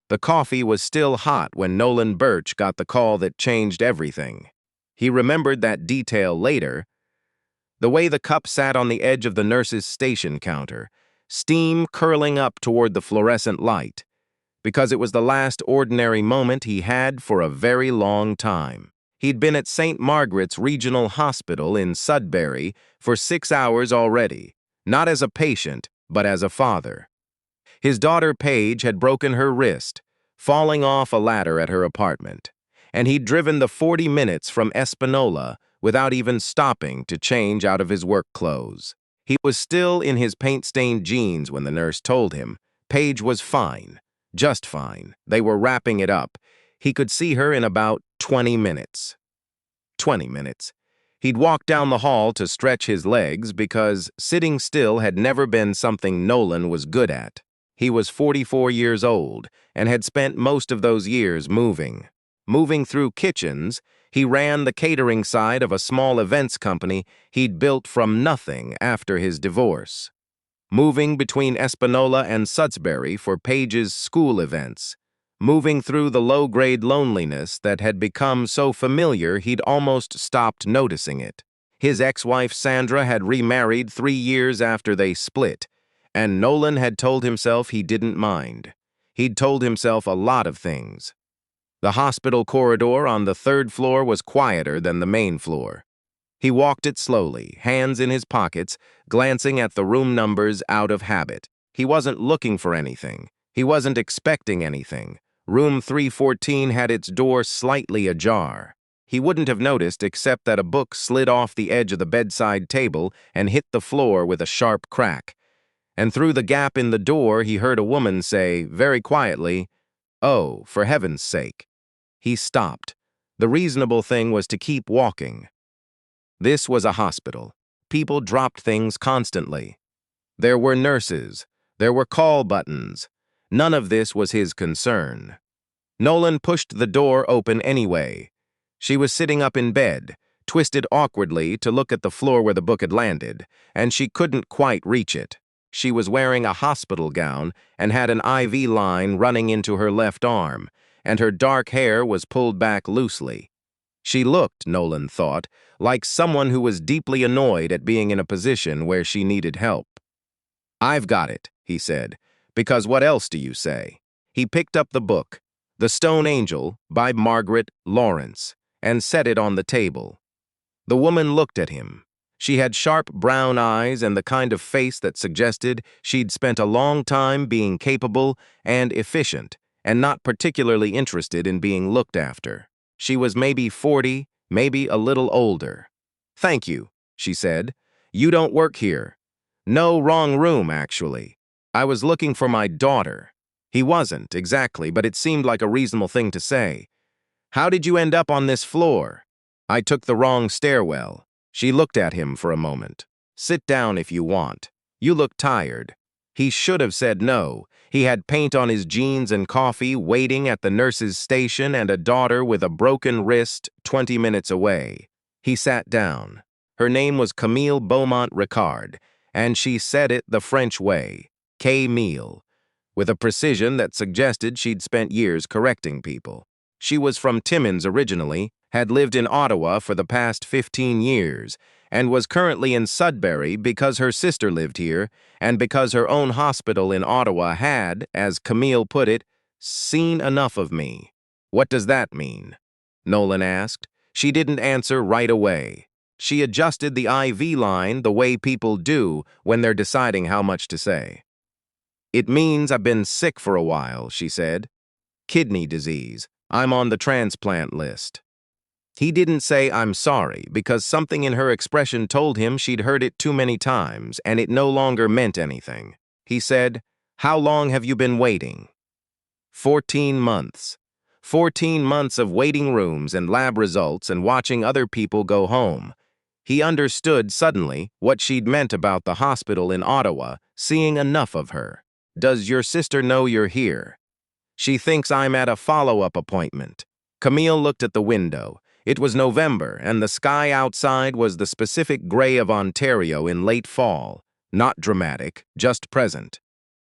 The coffee was still hot when Nolan Birch got the call that changed everything. He remembered that detail later. The way the cup sat on the edge of the nurse's station counter, steam curling up toward the fluorescent light, because it was the last ordinary moment he had for a very long time. He'd been at St. Margaret's Regional Hospital in Sudbury for 6 hours already, not as a patient, but as a father. His daughter Paige had broken her wrist, falling off a ladder at her apartment, and he'd driven the 40 minutes from Espanola without even stopping to change out of his work clothes. He was still in his paint-stained jeans when the nurse told him Paige was fine, just fine. They were wrapping it up. He could see her in about 20 minutes. 20 minutes. He'd walked down the hall to stretch his legs because sitting still had never been something Nolan was good at. He was 44 years old and had spent most of those years moving. Moving through kitchens, he ran the catering side of a small events company he'd built from nothing after his divorce. Moving between Espanola and Sudbury for Paige's school events. Moving through the low-grade loneliness that had become so familiar he'd almost stopped noticing it. His ex-wife Sandra had remarried 3 years after they split, and Nolan had told himself he didn't mind. He'd told himself a lot of things. The hospital corridor on the 3rd floor was quieter than the main floor. He walked it slowly, hands in his pockets, glancing at the room numbers out of habit. He wasn't looking for anything. He wasn't expecting anything. Room 314 had its door slightly ajar. He wouldn't have noticed except that a book slid off the edge of the bedside table and hit the floor with a sharp crack. And through the gap in the door, he heard a woman say, very quietly, "Oh, for heaven's sake." He stopped. The reasonable thing was to keep walking. This was a hospital. People dropped things constantly. There were nurses. There were call buttons. None of this was his concern. Nolan pushed the door open anyway. She was sitting up in bed, twisted awkwardly to look at the floor where the book had landed, and she couldn't quite reach it. She was wearing a hospital gown and had an IV line running into her left arm, and her dark hair was pulled back loosely. She looked, Nolan thought, like someone who was deeply annoyed at being in a position where she needed help. "I've got it," he said, "because what else do you say?" He picked up the book, The Stone Angel by Margaret Lawrence, and set it on the table. The woman looked at him. She had sharp brown eyes and the kind of face that suggested she'd spent a long time being capable and efficient, and not particularly interested in being looked after. She was maybe 40, maybe a little older. "Thank you," she said. "You don't work here." "No, wrong room, actually. I was looking for my daughter." He wasn't, exactly, but it seemed like a reasonable thing to say. "How did you end up on this floor?" "I took the wrong stairwell." She looked at him for a moment. "Sit down if you want. You look tired." He should have said no. He had paint on his jeans and coffee, waiting at the nurse's station, and a daughter with a broken wrist 20 minutes away. He sat down. Her name was Camille Beaumont-Ricard, and she said it the French way, Camille, with a precision that suggested she'd spent years correcting people. She was from Timmins originally, had lived in Ottawa for the past 15 years, and was currently in Sudbury because her sister lived here, and because her own hospital in Ottawa had, as Camille put it, seen enough of me. "What does that mean?" Nolan asked. She didn't answer right away. She adjusted the IV line the way people do when they're deciding how much to say. "It means I've been sick for a while," she said. "Kidney disease. I'm on the transplant list." He didn't say "I'm sorry" because something in her expression told him she'd heard it too many times and it no longer meant anything. He said, "How long have you been waiting?" 14 months. 14 months of waiting rooms and lab results and watching other people go home. He understood suddenly what she'd meant about the hospital in Ottawa, seeing enough of her. "Does your sister know you're here?" "She thinks I'm at a follow-up appointment." Camille looked at the window. It was November, and the sky outside was the specific gray of Ontario in late fall. Not dramatic, just present.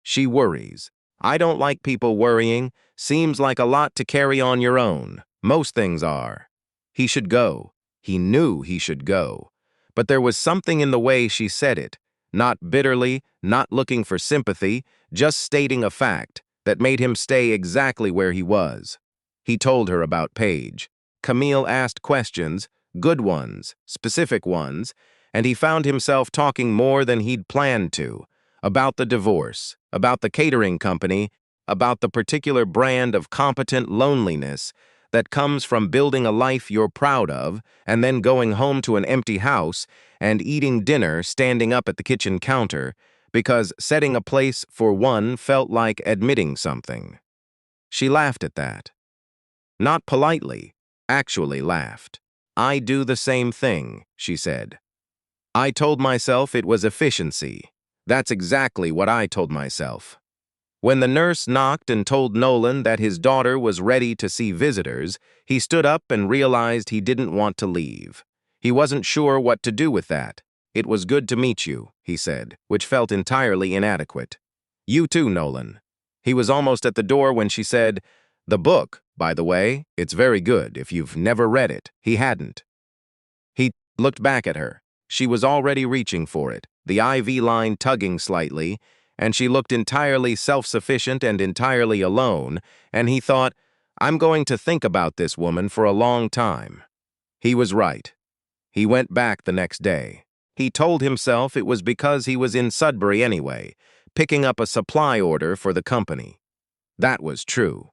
"She worries." "I don't like people worrying. Seems like a lot to carry on your own. Most things are. He should go. He knew he should go. But there was something in the way she said it, not bitterly, not looking for sympathy, just stating a fact, that made him stay exactly where he was. He told her about Paige. Camille asked questions, good ones, specific ones, and he found himself talking more than he'd planned to, about the divorce, about the catering company, about the particular brand of competent loneliness that comes from building a life you're proud of and then going home to an empty house and eating dinner standing up at the kitchen counter because setting a place for one felt like admitting something. She laughed at that. Not politely, actually laughed. I do the same thing, she said. I told myself it was efficiency. That's exactly what I told myself. When the nurse knocked and told Nolan that his daughter was ready to see visitors, he stood up and realized he didn't want to leave. He wasn't sure what to do with that. It was good to meet you, he said, which felt entirely inadequate. You too, Nolan. He was almost at the door when she said, the book, by the way, it's very good if you've never read it. He hadn't. He looked back at her. She was already reaching for it, the IV line tugging slightly, and she looked entirely self-sufficient and entirely alone, and he thought, I'm going to think about this woman for a long time. He was right. He went back the next day. He told himself it was because he was in Sudbury anyway, picking up a supply order for the company. That was true.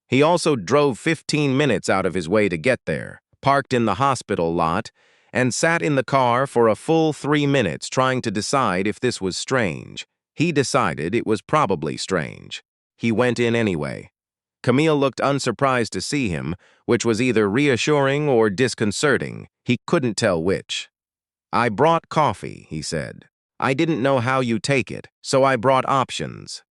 He also drove 15 minutes out of his way to get there, parked in the hospital lot, and sat in the car for a full 3 minutes trying to decide if this was strange. He decided it was probably strange. He went in anyway. Camille looked unsurprised to see him, which was either reassuring or disconcerting. He couldn't tell which. I brought coffee, he said. I didn't know how you take it, so I brought options.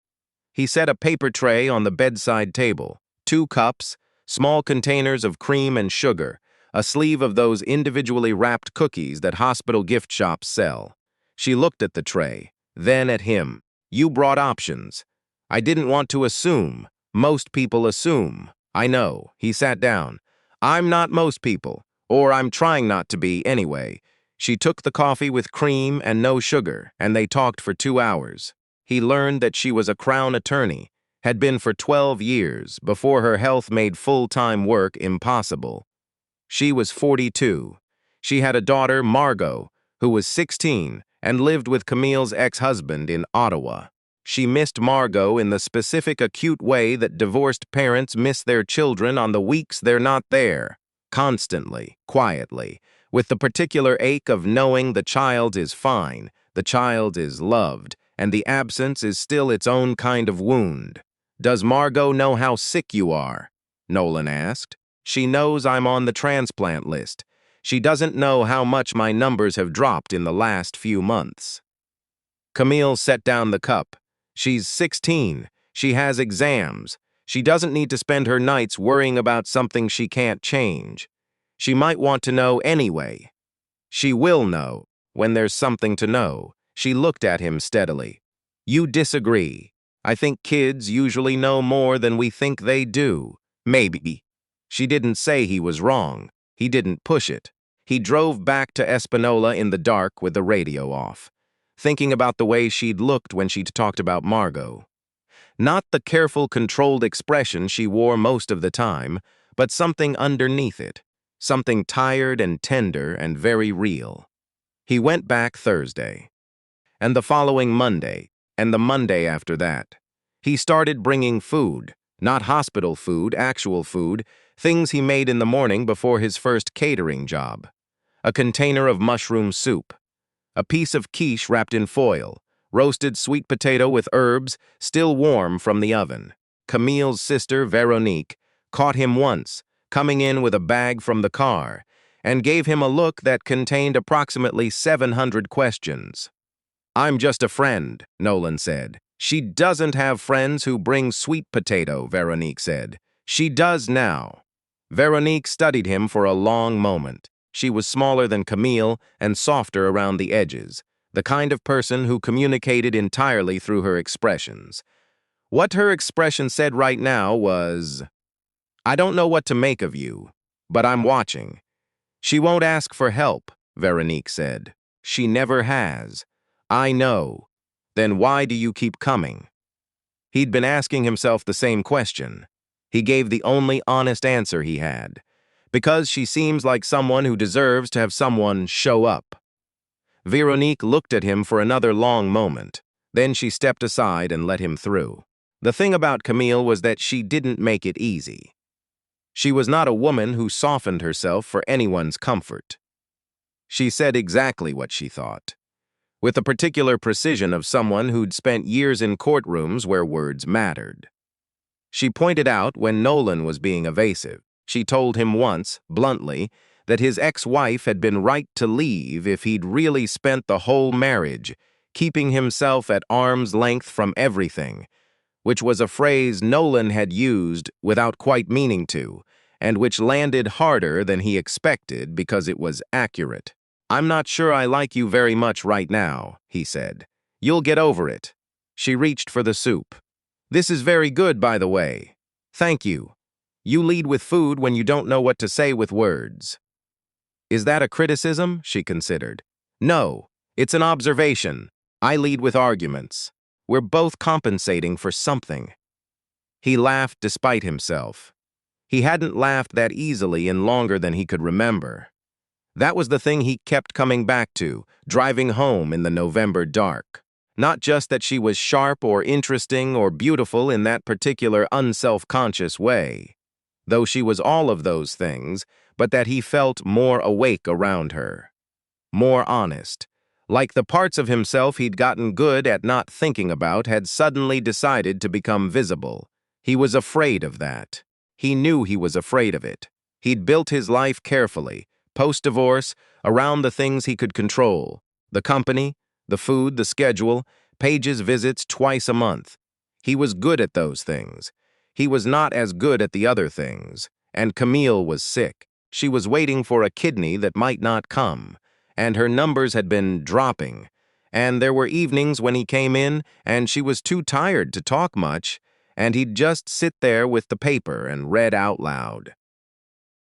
He set a paper tray on the bedside table, 2 cups, small containers of cream and sugar, a sleeve of those individually wrapped cookies that hospital gift shops sell. She looked at the tray, then at him. You brought options. I didn't want to assume. Most people assume. I know. He sat down. I'm not most people, or I'm trying not to be anyway. She took the coffee with cream and no sugar, and they talked for 2 hours. He learned that she was a Crown attorney, had been for 12 years before her health made full-time work impossible. She was 42. She had a daughter, Margot, who was 16 and lived with Camille's ex-husband in Ottawa. She missed Margot in the specific acute way that divorced parents miss their children on the weeks they're not there, constantly, quietly, with the particular ache of knowing the child is fine, the child is loved, and the absence is still its own kind of wound. Does Margot know how sick you are? Nolan asked. She knows I'm on the transplant list. She doesn't know how much my numbers have dropped in the last few months. Camille set down the cup. She's 16. She has exams. She doesn't need to spend her nights worrying about something she can't change. She might want to know anyway. She will know when there's something to know. She looked at him steadily. You disagree. I think kids usually know more than we think they do. Maybe. She didn't say he was wrong. He didn't push it. He drove back to Espanola in the dark with the radio off, thinking about the way she'd looked when she'd talked about Margot. Not the careful, controlled expression she wore most of the time, but something underneath it, something tired and tender and very real. He went back Thursday, and the following Monday, and the Monday after that. He started bringing food, not hospital food, actual food, things he made in the morning before his first catering job. A container of mushroom soup, a piece of quiche wrapped in foil, roasted sweet potato with herbs still warm from the oven. Camille's sister, Veronique, caught him once, coming in with a bag from the car, and gave him a look that contained approximately 700 questions. I'm just a friend, Nolan said. She doesn't have friends who bring sweet potato, Veronique said. She does now. Veronique studied him for a long moment. She was smaller than Camille and softer around the edges, the kind of person who communicated entirely through her expressions. What her expression said right now was, "I don't know what to make of you, but I'm watching." "She won't ask for help," Veronique said. "She never has." "I know. Then why do you keep coming?" He'd been asking himself the same question. He gave the only honest answer he had. "Because she seems like someone who deserves to have someone show up." Veronique looked at him for another long moment. Then she stepped aside and let him through. The thing about Camille was that she didn't make it easy. She was not a woman who softened herself for anyone's comfort. She said exactly what she thought, with the particular precision of someone who'd spent years in courtrooms where words mattered. She pointed out when Nolan was being evasive. She told him once, bluntly, that his ex-wife had been right to leave if he'd really spent the whole marriage keeping himself at arm's length from everything, which was a phrase Nolan had used without quite meaning to, and which landed harder than he expected because it was accurate. "I'm not sure I like you very much right now," he said. "You'll get over it." She reached for the soup. "This is very good, by the way." "Thank you. You lead with food when you don't know what to say with words." "Is that a criticism?" she considered. "No, it's an observation. I lead with arguments. We're both compensating for something." He laughed despite himself. He hadn't laughed that easily in longer than he could remember. That was the thing he kept coming back to, driving home in the November dark. Not just that she was sharp or interesting or beautiful in that particular unself-conscious way, though she was all of those things, but that he felt more awake around her, more honest, like the parts of himself he'd gotten good at not thinking about had suddenly decided to become visible. He was afraid of that. He knew he was afraid of it. He'd built his life carefully, post-divorce, around the things he could control: the company, the food, the schedule, Paige's visits twice a month. He was good at those things. He was not as good at the other things. And Camille was sick. She was waiting for a kidney that might not come, and her numbers had been dropping. And there were evenings when he came in, and she was too tired to talk much, and he'd just sit there with the paper and read out loud.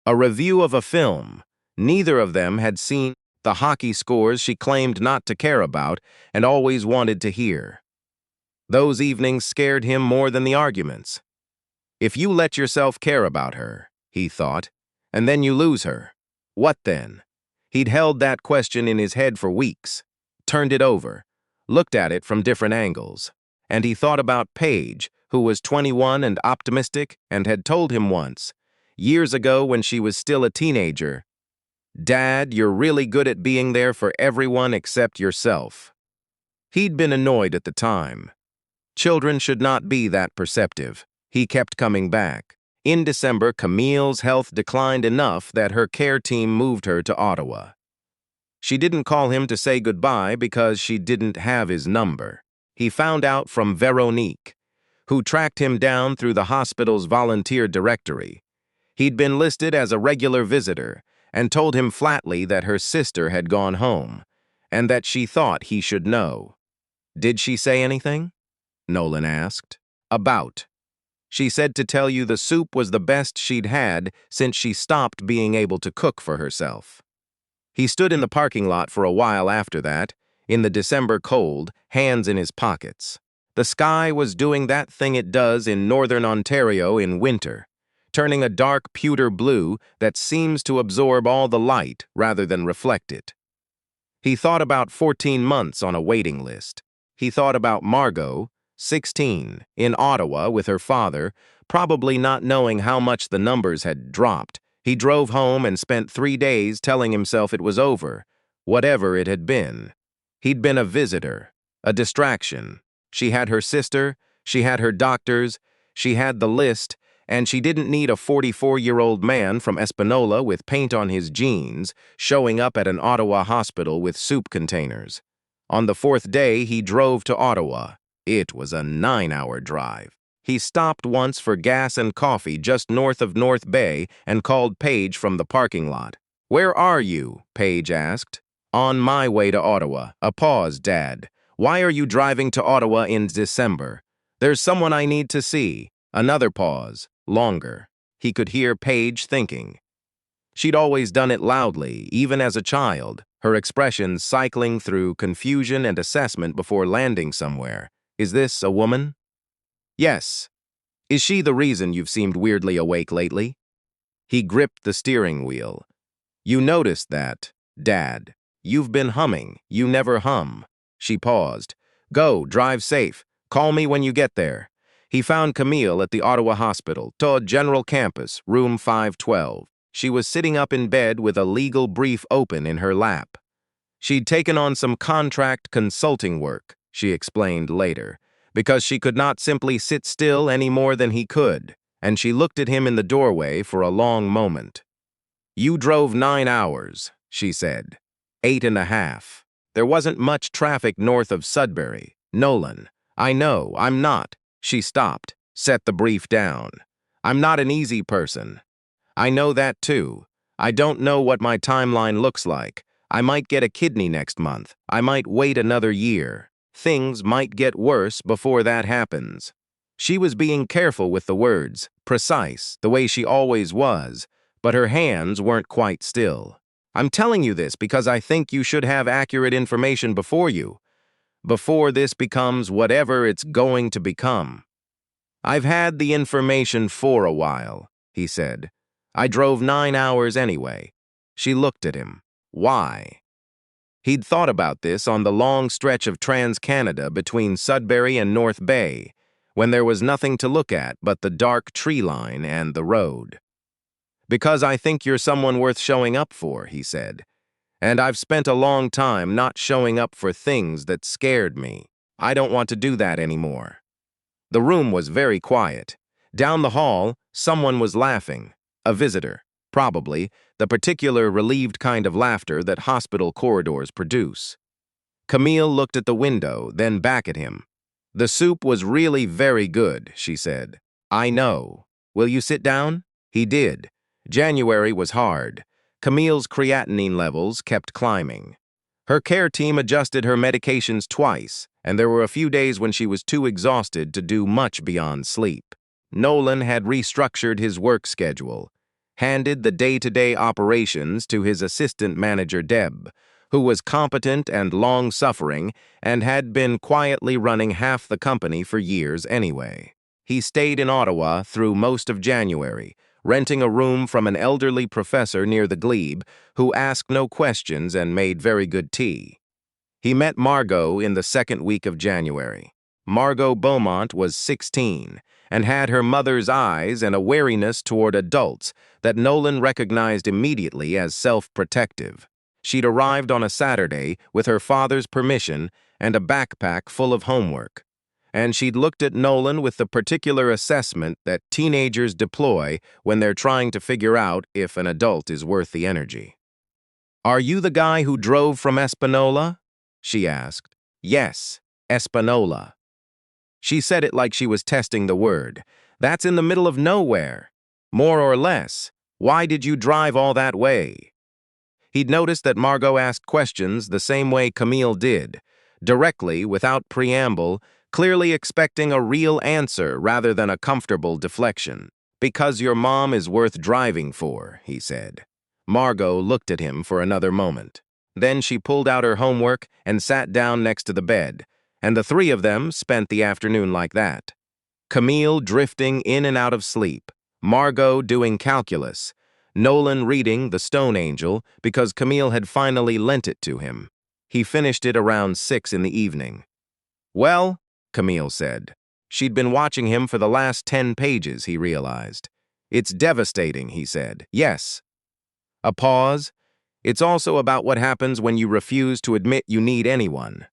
A review of a film. Neither of them had seen the hockey scores she claimed not to care about and always wanted to hear. Those evenings scared him more than the arguments. If you let yourself care about her, he thought, and then you lose her, what then? He'd held that question in his head for weeks, turned it over, looked at it from different angles, and he thought about Paige, who was 21 and optimistic and had told him once, years ago when she was still a teenager, "Dad, you're really good at being there for everyone except yourself." He'd been annoyed at the time. Children should not be that perceptive. He kept coming back. In December, Camille's health declined enough that her care team moved her to Ottawa. She didn't call him to say goodbye because she didn't have his number. He found out from Veronique, who tracked him down through the hospital's volunteer directory. He'd been listed as a regular visitor and told him flatly that her sister had gone home and that she thought he should know. "Did she say anything?" Nolan asked. "About." "She said to tell you the soup was the best she'd had since she stopped being able to cook for herself." He stood in the parking lot for a while after that, in the December cold, hands in his pockets. The sky was doing that thing it does in northern Ontario in winter, turning a dark pewter blue that seems to absorb all the light rather than reflect it. He thought about 14 months on a waiting list. He thought about Margot, 16, in Ottawa with her father, probably not knowing how much the numbers had dropped. He drove home and spent 3 days telling himself it was over, whatever it had been. He'd been a visitor, a distraction. She had her sister, she had her doctors, she had the list, and she didn't need a 44-year-old man from Espanola with paint on his jeans showing up at an Ottawa hospital with soup containers. On the 4th day, he drove to Ottawa. It was a 9-hour drive. He stopped once for gas and coffee just north of North Bay and called Paige from the parking lot. "Where are you?" Paige asked. "On my way to Ottawa." A pause, Dad. "Why are you driving to Ottawa in December?" There's someone I need to see. Another pause. Longer. He could hear Paige thinking. She'd always done it loudly, even as a child, her expressions cycling through confusion and assessment before landing somewhere. Is this a woman? Yes. Is she the reason you've seemed weirdly awake lately? He gripped the steering wheel. You noticed that, Dad. You've been humming. You never hum. She paused. Go, drive safe. Call me when you get there. He found Camille at the Ottawa Hospital, to General Campus, room 512. She was sitting up in bed with a legal brief open in her lap. She'd taken on some contract consulting work, she explained later, because she could not simply sit still any more than he could, and she looked at him in the doorway for a long moment. You drove 9 hours, she said. 8.5. There wasn't much traffic north of Sudbury. Nolan. I know, I'm not. She stopped, set the brief down. I'm not an easy person. I know that too. I don't know what my timeline looks like. I might get a kidney next month. I might wait another year. Things might get worse before that happens. She was being careful with the words, precise, the way she always was, but her hands weren't quite still. I'm telling you this because I think you should have accurate information before this becomes whatever it's going to become. I've had the information for a while, he said. I drove 9 hours anyway. She looked at him. Why? He'd thought about this on the long stretch of Trans-Canada between Sudbury and North Bay, when there was nothing to look at but the dark tree line and the road. Because I think you're someone worth showing up for, he said. And I've spent a long time not showing up for things that scared me. I don't want to do that anymore. The room was very quiet. Down the hall, someone was laughing. A visitor, probably, the particular relieved kind of laughter that hospital corridors produce. Camille looked at the window, then back at him. The soup was really very good, she said. I know. Will you sit down? He did. January was hard. Camille's creatinine levels kept climbing. Her care team adjusted her medications twice, and there were a few days when she was too exhausted to do much beyond sleep. Nolan had restructured his work schedule, handed the day-to-day operations to his assistant manager Deb, who was competent and long-suffering and had been quietly running half the company for years anyway. He stayed in Ottawa through most of January, renting a room from an elderly professor near the glebe who asked no questions and made very good tea. He met Margot in the second week of January. Margot Beaumont was 16 and had her mother's eyes and a wariness toward adults that Nolan recognized immediately as self-protective. She'd arrived on a Saturday with her father's permission and a backpack full of homework. And she'd looked at Nolan with the particular assessment that teenagers deploy when they're trying to figure out if an adult is worth the energy. Are you the guy who drove from Espanola? She asked. Yes, Espanola. She said it like she was testing the word. That's in the middle of nowhere. More or less. Why did you drive all that way? He'd noticed that Margot asked questions the same way Camille did, directly, without preamble, clearly expecting a real answer rather than a comfortable deflection. Because your mom is worth driving for, he said. Margot looked at him for another moment. Then she pulled out her homework and sat down next to the bed, and the three of them spent the afternoon like that. Camille drifting in and out of sleep, Margot doing calculus, Nolan reading The Stone Angel because Camille had finally lent it to him. He finished it around 6 in the evening. Well, Camille said. She'd been watching him for the last 10 pages, he realized. It's devastating, he said. Yes. A pause. It's also about what happens when you refuse to admit you need anyone.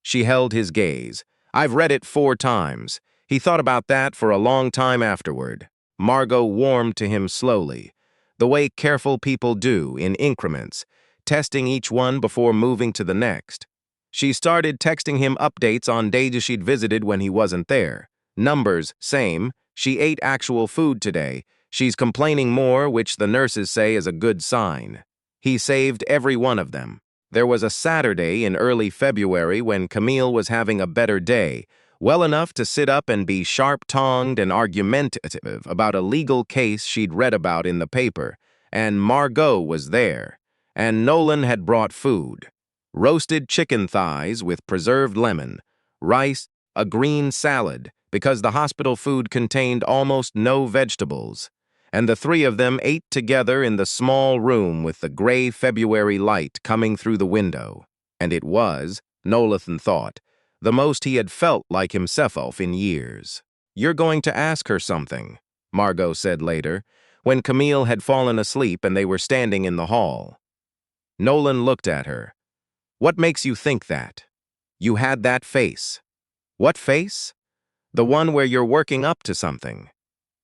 She held his gaze. I've read it 4 times. He thought about that for a long time afterward. Margot warmed to him slowly, the way careful people do in increments, testing each one before moving to the next. She started texting him updates on days she'd visited when he wasn't there. Numbers, same. She ate actual food today. She's complaining more, which the nurses say is a good sign. He saved every one of them. There was a Saturday in early February when Camille was having a better day, well enough to sit up and be sharp-tongued and argumentative about a legal case she'd read about in the paper, and Margot was there, and Nolan had brought food. Roasted chicken thighs with preserved lemon, rice, a green salad, because the hospital food contained almost no vegetables, and the three of them ate together in the small room with the gray February light coming through the window. And it was, Nolan thought, the most he had felt like himself in years. "You're going to ask her something," Margot said later, when Camille had fallen asleep and they were standing in the hall. Nolan looked at her. "What makes you think that? You had that face." "What face?" "The one where you're working up to something."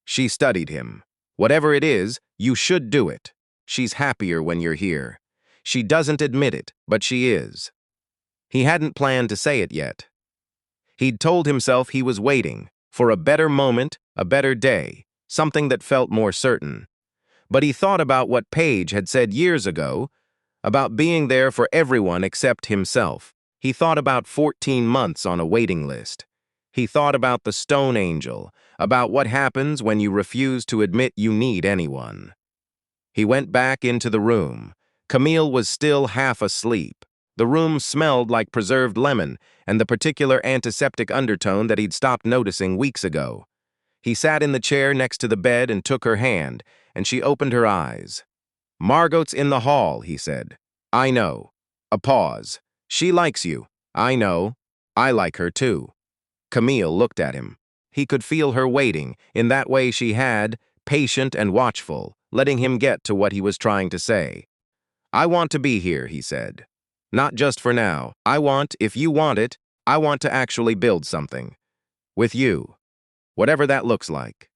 She studied him. "Whatever it is, you should do it. She's happier when you're here. She doesn't admit it, but she is." He hadn't planned to say it yet. He'd told himself he was waiting for a better moment, a better day, something that felt more certain. But he thought about what Paige had said years ago, about being there for everyone except himself. He thought about 14 months on a waiting list. He thought about the Stone Angel, about what happens when you refuse to admit you need anyone. He went back into the room. Camille was still half asleep. The room smelled like preserved lemon and the particular antiseptic undertone that he'd stopped noticing weeks ago. He sat in the chair next to the bed and took her hand, and she opened her eyes. "Margot's in the hall," he said. "I know." A pause. "She likes you." "I know. I like her too." Camille looked at him. He could feel her waiting, in that way she had, patient and watchful, letting him get to what he was trying to say. "I want to be here," he said. "Not just for now. If you want it, I want to actually build something. With you. Whatever that looks like."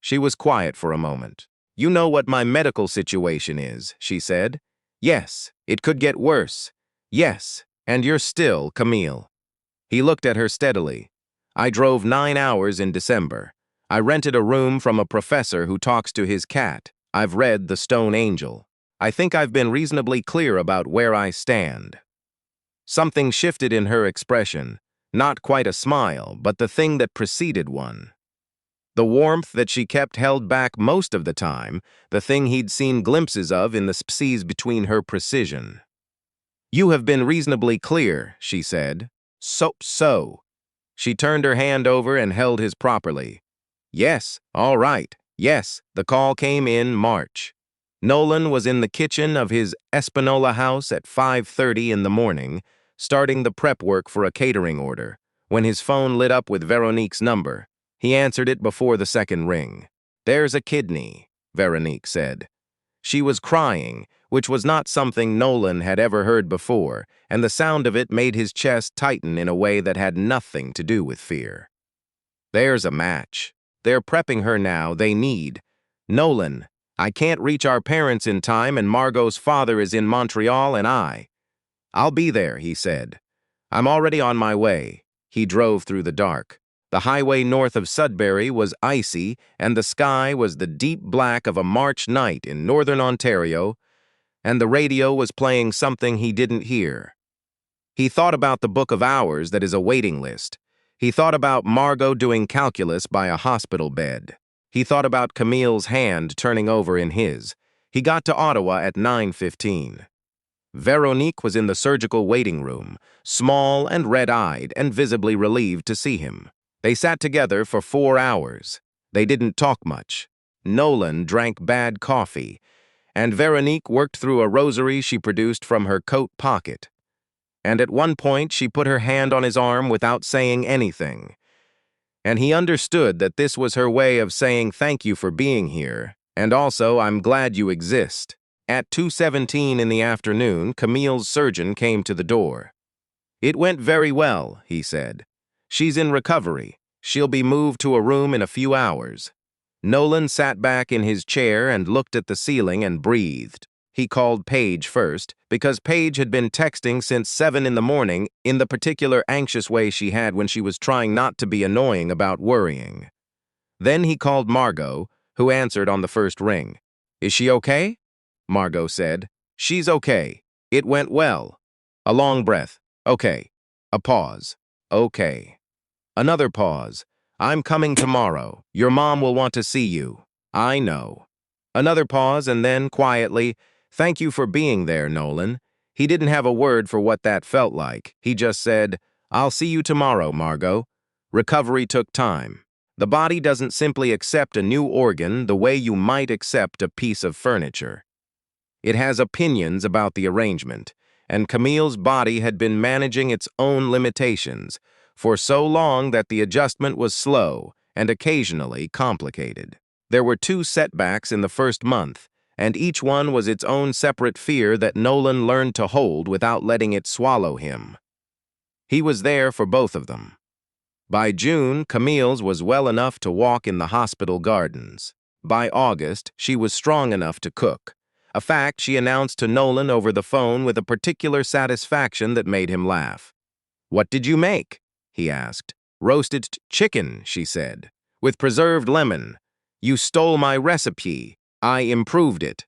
She was quiet for a moment. "You know what my medical situation is," she said. "Yes, it could get worse. Yes, and you're still Camille." He looked at her steadily. "I drove 9 hours in December. I rented a room from a professor who talks to his cat. I've read The Stone Angel. I think I've been reasonably clear about where I stand." Something shifted in her expression, not quite a smile, but the thing that preceded one. The warmth that she kept held back most of the time, the thing he'd seen glimpses of in the spaces between her precision. "You have been reasonably clear," she said. So. She turned her hand over and held his properly. "Yes, all right, yes." The call came in March. Nolan was in the kitchen of his Espanola house at 5:30 in the morning, starting the prep work for a catering order, when his phone lit up with Veronique's number. He answered it before the second ring. "There's a kidney," Veronique said. She was crying, which was not something Nolan had ever heard before, and the sound of it made his chest tighten in a way that had nothing to do with fear. "There's a match. They're prepping her now. They need. Nolan, I can't reach our parents in time, and Margot's father is in Montreal, and I'll be there," he said. "I'm already on my way." He drove through the dark. The highway north of Sudbury was icy, and the sky was the deep black of a March night in northern Ontario, and the radio was playing something he didn't hear. He thought about the book of hours that is a waiting list. He thought about Margot doing calculus by a hospital bed. He thought about Camille's hand turning over in his. He got to Ottawa at 9:15. Veronique was in the surgical waiting room, small and red-eyed and visibly relieved to see him. They sat together for 4 hours. They didn't talk much. Nolan drank bad coffee, and Veronique worked through a rosary she produced from her coat pocket. And at one point she put her hand on his arm without saying anything. And he understood that this was her way of saying thank you for being here, and also I'm glad you exist. At 2:17 in the afternoon, Camille's surgeon came to the door. "It went very well," he said. "She's in recovery. She'll be moved to a room in a few hours." Nolan sat back in his chair and looked at the ceiling and breathed. He called Paige first, because Paige had been texting since 7 in the morning in the particular anxious way she had when she was trying not to be annoying about worrying. Then he called Margot, who answered on the first ring. "Is she okay?" Margot said. "She's okay. It went well." A long breath. "Okay." A pause. "Okay." Another pause. I'm coming tomorrow. Your mom will want to see you. I know. Another pause and then, quietly, thank you for being there, Nolan. He didn't have a word for what that felt like. He just said, I'll see you tomorrow, Margot. Recovery took time. The body doesn't simply accept a new organ the way you might accept a piece of furniture. It has opinions about the arrangement, and Camille's body had been managing its own limitations for so long that the adjustment was slow and occasionally complicated. There were 2 setbacks in the first month, and each one was its own separate fear that Nolan learned to hold without letting it swallow him. He was there for both of them. By June, Camille's was well enough to walk in the hospital gardens. By August, she was strong enough to cook, a fact she announced to Nolan over the phone with a particular satisfaction that made him laugh. "What did you make?" he asked. "Roasted chicken," she said, "with preserved lemon. You stole my recipe. I improved it."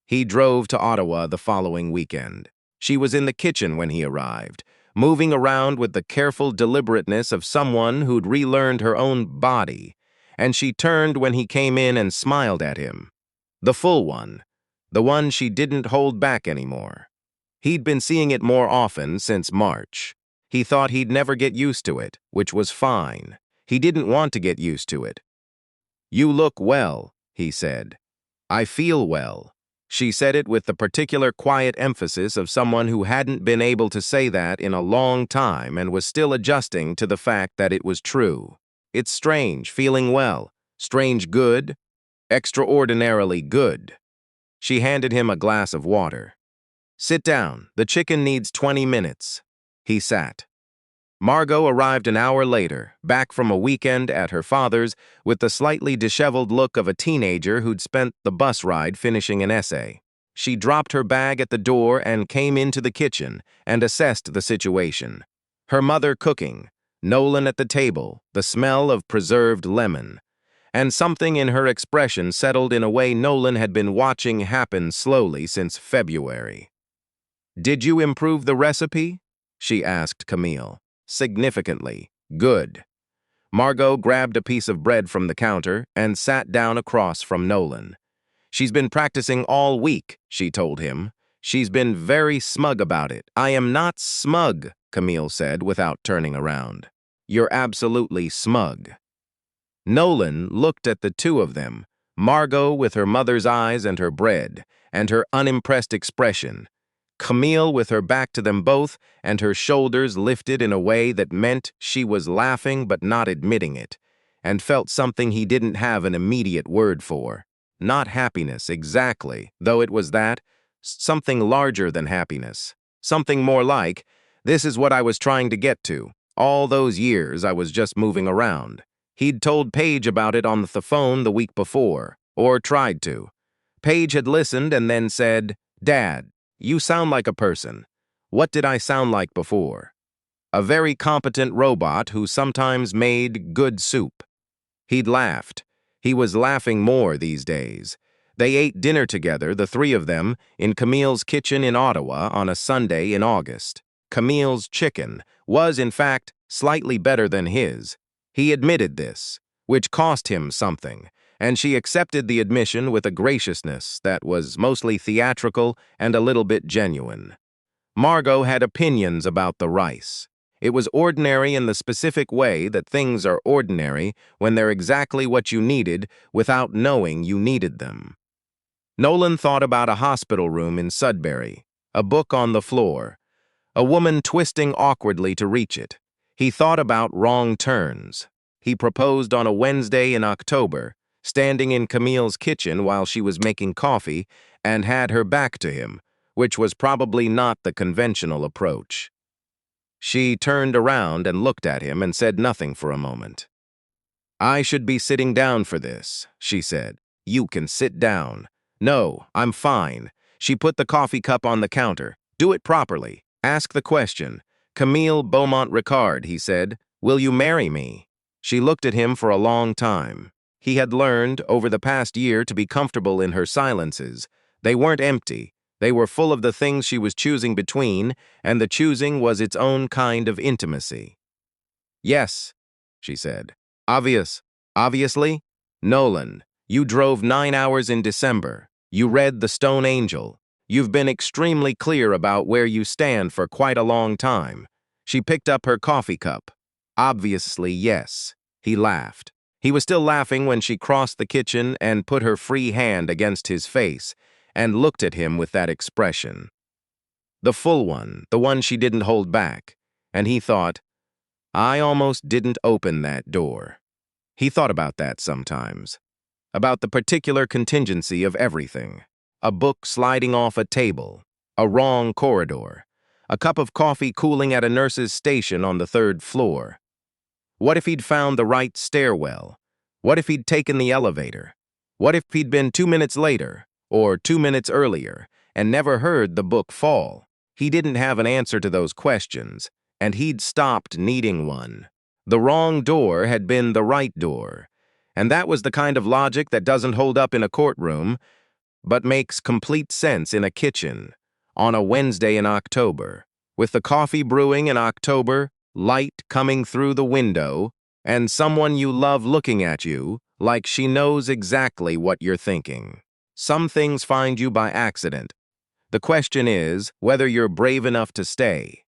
He drove to Ottawa the following weekend. She was in the kitchen when he arrived, moving around with the careful deliberateness of someone who'd relearned her own body, and she turned when he came in and smiled at him. The full one, the one she didn't hold back anymore. He'd been seeing it more often since March. He thought he'd never get used to it, which was fine. He didn't want to get used to it. "You look well," he said. "I feel well." She said it with the particular quiet emphasis of someone who hadn't been able to say that in a long time and was still adjusting to the fact that it was true. It's strange, feeling well. Strange good. Extraordinarily good. She handed him a glass of water. "Sit down. The chicken needs 20 minutes. He sat. Margot arrived an hour later, back from a weekend at her father's, with the slightly disheveled look of a teenager who'd spent the bus ride finishing an essay. She dropped her bag at the door and came into the kitchen and assessed the situation. Her mother cooking, Nolan at the table, the smell of preserved lemon. And something in her expression settled in a way Nolan had been watching happen slowly since February. "Did you improve the recipe?" she asked Camille. "Significantly. Good." Margot grabbed a piece of bread from the counter and sat down across from Nolan. "She's been practicing all week," she told him. "She's been very smug about it." "I am not smug," Camille said without turning around. "You're absolutely smug." Nolan looked at the two of them, Margot with her mother's eyes and her bread, and her unimpressed expression, Camille with her back to them both and her shoulders lifted in a way that meant she was laughing but not admitting it, and felt something he didn't have an immediate word for. Not happiness, exactly, though it was that. Something larger than happiness. Something more like, this is what I was trying to get to. All those years I was just moving around. He'd told Paige about it on the phone the week before, or tried to. Paige had listened and then said, "Dad, you sound like a person. What did I sound like before?" "A very competent robot who sometimes made good soup." He'd laughed. He was laughing more these days. They ate dinner together, the three of them, in Camille's kitchen in Ottawa on a Sunday in August. Camille's chicken was, in fact, slightly better than his. He admitted this, which cost him something, and she accepted the admission with a graciousness that was mostly theatrical and a little bit genuine. Margot had opinions about the rice. It was ordinary in the specific way that things are ordinary when they're exactly what you needed without knowing you needed them. Nolan thought about a hospital room in Sudbury, a book on the floor, a woman twisting awkwardly to reach it. He thought about wrong turns. He proposed on a Wednesday in October, standing in Camille's kitchen while she was making coffee, and had her back to him, which was probably not the conventional approach. She turned around and looked at him and said nothing for a moment. "I should be sitting down for this," she said. "You can sit down." "No, I'm fine." She put the coffee cup on the counter. "Do it properly. Ask the question." "Camille Beaumont-Ricard," he said. "Will you marry me?" She looked at him for a long time. He had learned, over the past year, to be comfortable in her silences. They weren't empty. They were full of the things she was choosing between, and the choosing was its own kind of intimacy. "Yes." she said. Obviously? Nolan, you drove 9 hours in December. You read The Stone Angel. You've been extremely clear about where you stand for quite a long time. She picked up her coffee cup. Obviously, yes. He laughed. He was still laughing when she crossed the kitchen and put her free hand against his face and looked at him with that expression. The full one, the one she didn't hold back. And he thought, I almost didn't open that door. He thought about that sometimes. About the particular contingency of everything. A book sliding off a table, a wrong corridor, a cup of coffee cooling at a nurse's station on the 3rd floor. What if he'd found the right stairwell? What if he'd taken the elevator? What if he'd been 2 minutes later, or 2 minutes earlier, and never heard the book fall? He didn't have an answer to those questions, and he'd stopped needing one. The wrong door had been the right door, and that was the kind of logic that doesn't hold up in a courtroom, but makes complete sense in a kitchen, on a Wednesday in October, with the coffee brewing in October, light coming through the window, and someone you love looking at you like she knows exactly what you're thinking. Some things find you by accident. The question is whether you're brave enough to stay.